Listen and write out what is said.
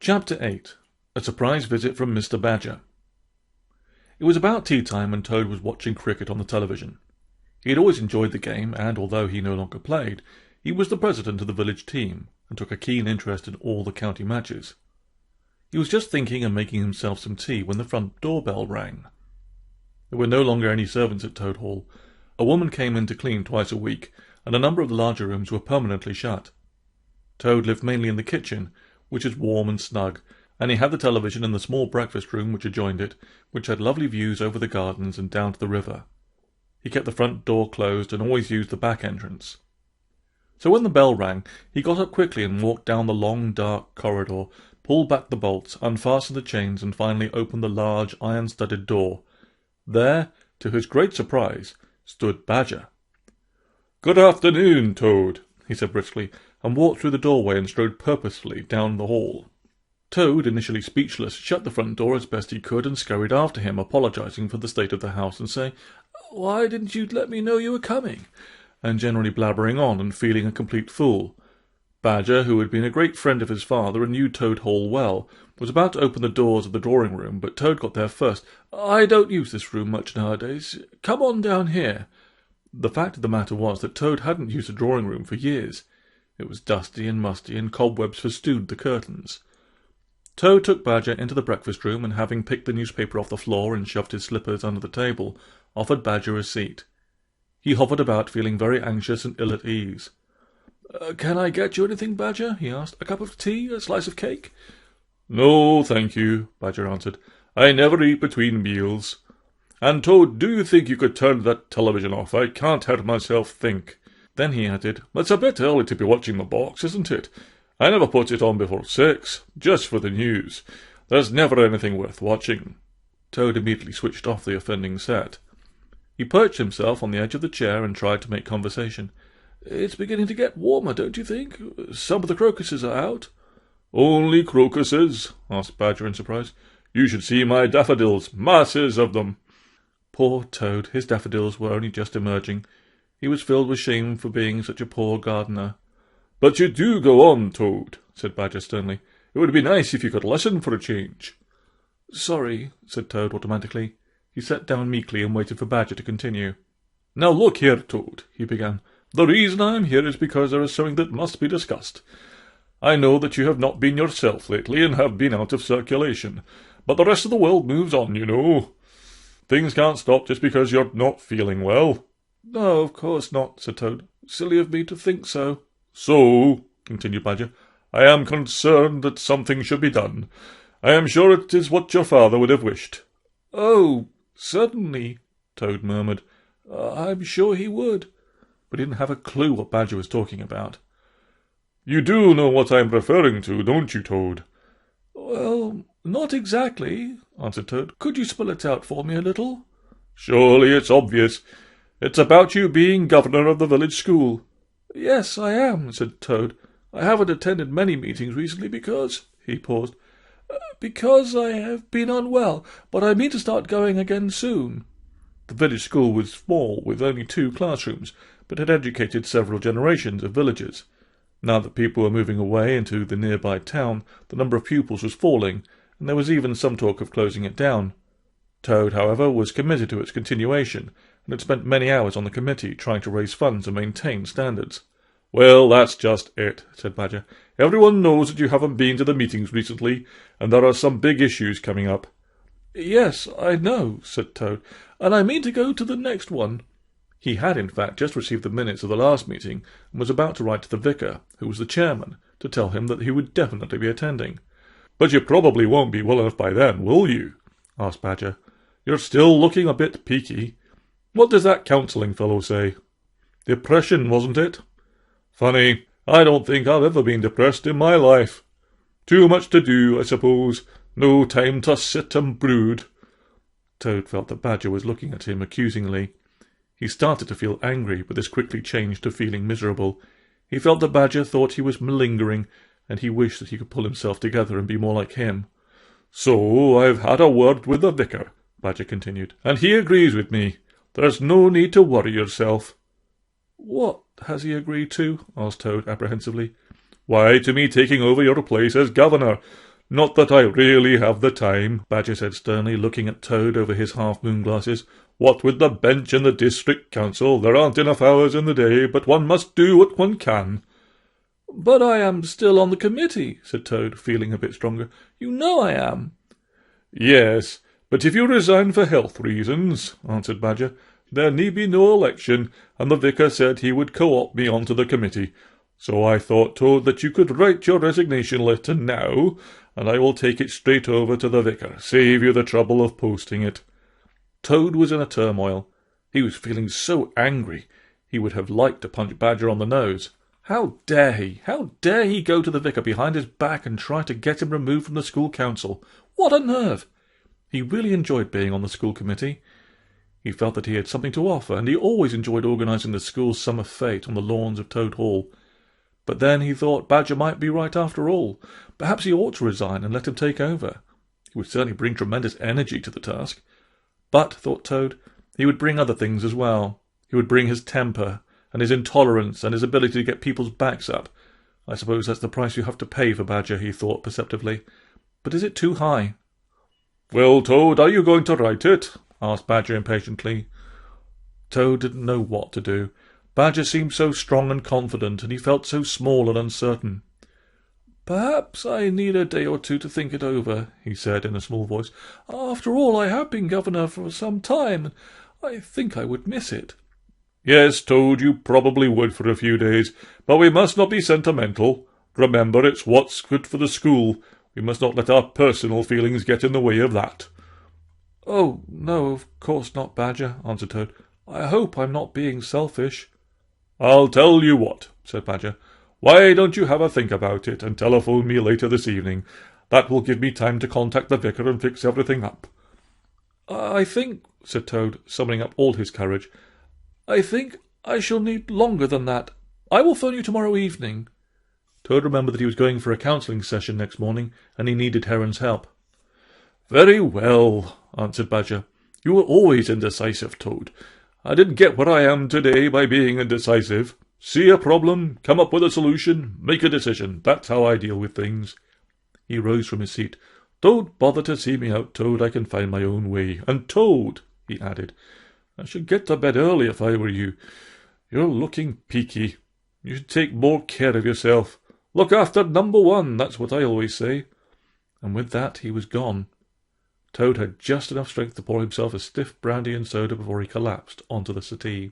Chapter 8. A Surprise Visit from Mr. Badger. It was about tea-time when Toad was watching cricket on the television. He had always enjoyed the game, and although he no longer played, he was the president of the village team, and took a keen interest in all the county matches. He was just thinking and making himself some tea when the front doorbell rang. There were no longer any servants at Toad Hall. A woman came in to clean twice a week, and a number of the larger rooms were permanently shut. Toad lived mainly in the kitchen, which is warm and snug, and he had the television in the small breakfast room which adjoined it, which had lovely views over the gardens and down to the river. He kept the front door closed and always used the back entrance. So when the bell rang, he got up quickly and walked down the long, dark corridor, pulled back the bolts, unfastened the chains, and finally opened the large, iron-studded door. There, to his great surprise, stood Badger. "Good afternoon, Toad," he said briskly, and walked through the doorway and strode purposefully down the hall. Toad, initially speechless, shut the front door as best he could and scurried after him, apologizing for the state of the house and saying, "Why didn't you let me know you were coming?" and generally blabbering on and feeling a complete fool. Badger, who had been a great friend of his father and knew Toad Hall well, was about to open the doors of the drawing-room, but Toad got there first. "I don't use this room much nowadays. Come on down here." The fact of the matter was that Toad hadn't used a drawing-room for years. It was dusty and musty, and cobwebs festooned the curtains. Toad took Badger into the breakfast-room, and having picked the newspaper off the floor and shoved his slippers under the table, offered Badger a seat. He hovered about, feeling very anxious and ill at ease. "Can I get you anything, Badger?" he asked. "A cup of tea? A slice of cake?" "No, thank you," Badger answered. "I never eat between meals. And, Toad, do you think you could turn that television off? I can't help myself think." Then he added, "It's a bit early to be watching the box, isn't it? I never put it on before 6, just for the news. There's never anything worth watching." Toad immediately switched off the offending set. He perched himself on the edge of the chair and tried to make conversation. "It's beginning to get warmer, don't you think? Some of the crocuses are out." "Only crocuses?" asked Badger in surprise. "You should see my daffodils, masses of them." Poor Toad, his daffodils were only just emerging. He was filled with shame for being such a poor gardener. "But you do go on, Toad," said Badger sternly. "It would be nice if you could listen for a change." "Sorry," said Toad automatically. He sat down meekly and waited for Badger to continue. "Now look here, Toad," he began. "The reason I am here is because there is something that must be discussed. I know that you have not been yourself lately and have been out of circulation, but the rest of the world moves on, you know. Things can't stop just because you're not feeling well." "No, of course not," said Toad. "Silly of me to think so." "So," continued Badger, "I am concerned that something should be done. I am sure it is what your father would have wished." "Oh, certainly," Toad murmured. "I'm sure he would." But he didn't have a clue what Badger was talking about. "You do know what I am referring to, don't you, Toad?" "Well, not exactly," answered Toad. "Could you spell it out for me a little?" "Surely it's obvious. It's about you being governor of the village school." "Yes, I am," said Toad. "I haven't attended many meetings recently because—" he paused. "Because I have been unwell, but I mean to start going again soon." The village school was small, with only 2 classrooms, but had educated several generations of villagers. Now that people were moving away into the nearby town, the number of pupils was falling, and there was even some talk of closing it down. Toad, however, was committed to its continuation, and had spent many hours on the committee trying to raise funds and maintain standards. "Well, that's just it," said Badger. "Everyone knows that you haven't been to the meetings recently, and there are some big issues coming up." "Yes, I know," said Toad, "and I mean to go to the next one." He had, in fact, just received the minutes of the last meeting, and was about to write to the vicar, who was the chairman, to tell him that he would definitely be attending. "But you probably won't be well enough by then, will you?" asked Badger. "You're still looking a bit peaky. What does that counselling fellow say? Depression, wasn't it? Funny, I don't think I've ever been depressed in my life. Too much to do, I suppose. No time to sit and brood." Toad felt that Badger was looking at him accusingly. He started to feel angry, but this quickly changed to feeling miserable. He felt that Badger thought he was malingering, and he wished that he could pull himself together and be more like him. "So I've had a word with the vicar," Badger continued, "and he agrees with me. There's no need to worry yourself." "What has he agreed to?" asked Toad apprehensively. "Why, to me taking over your place as governor. "Not that I really have the time," Badger said sternly, looking at Toad over his half-moon glasses. "What with the bench and the district council, there aren't enough hours in the day, but one must do what one can." "But I am still on the committee," said Toad, feeling a bit stronger. "You know I am." "Yes, but if you resign for health reasons," answered Badger, "there need be no election, and the vicar said he would co-opt me onto the committee. So I thought, Toad, that you could write your resignation letter now, and I will take it straight over to the vicar, save you the trouble of posting it." Toad was in a turmoil. He was feeling so angry. He would have liked to punch Badger on the nose. How dare he? How dare he go to the vicar behind his back and try to get him removed from the school council? What a nerve! He really enjoyed being on the school committee. He felt that he had something to offer, and he always enjoyed organising the school's summer fete on the lawns of Toad Hall. But then he thought Badger might be right after all. Perhaps he ought to resign and let him take over. He would certainly bring tremendous energy to the task. But, thought Toad, he would bring other things as well. He would bring his temper, and his intolerance, and his ability to get people's backs up. I suppose that's the price you have to pay for Badger, he thought perceptively. But is it too high? "Well, Toad, are you going to write it?" asked Badger impatiently. Toad didn't know what to do. Badger seemed so strong and confident, and he felt so small and uncertain. "Perhaps I need a day or two to think it over," he said in a small voice. "After all, I have been governor for some time, and I think I would miss it." "Yes, Toad, you probably would for a few days, but we must not be sentimental. Remember, it's what's good for the school. We must not let our personal feelings get in the way of that." "Oh, no, of course not, Badger," answered Toad. "I hope I'm not being selfish." "I'll tell you what," said Badger. "Why don't you have a think about it and telephone me later this evening? That will give me time to contact the vicar and fix everything up." "I think," said Toad, summoning up all his courage, "I think I shall need longer than that. I will phone you tomorrow evening." Toad remembered that he was going for a counselling session next morning, and he needed Heron's help. "Very well," answered Badger. "You were always indecisive, Toad. I didn't get where I am today by being indecisive. See a problem, come up with a solution, make a decision. That's how I deal with things." He rose from his seat. "Don't bother to see me out, Toad. I can find my own way. And Toad," he added, "I should get to bed early if I were you. You're looking peaky. You should take more care of yourself. Look after number one, that's what I always say." And with that he was gone. Toad had just enough strength to pour himself a stiff brandy and soda before he collapsed onto the settee.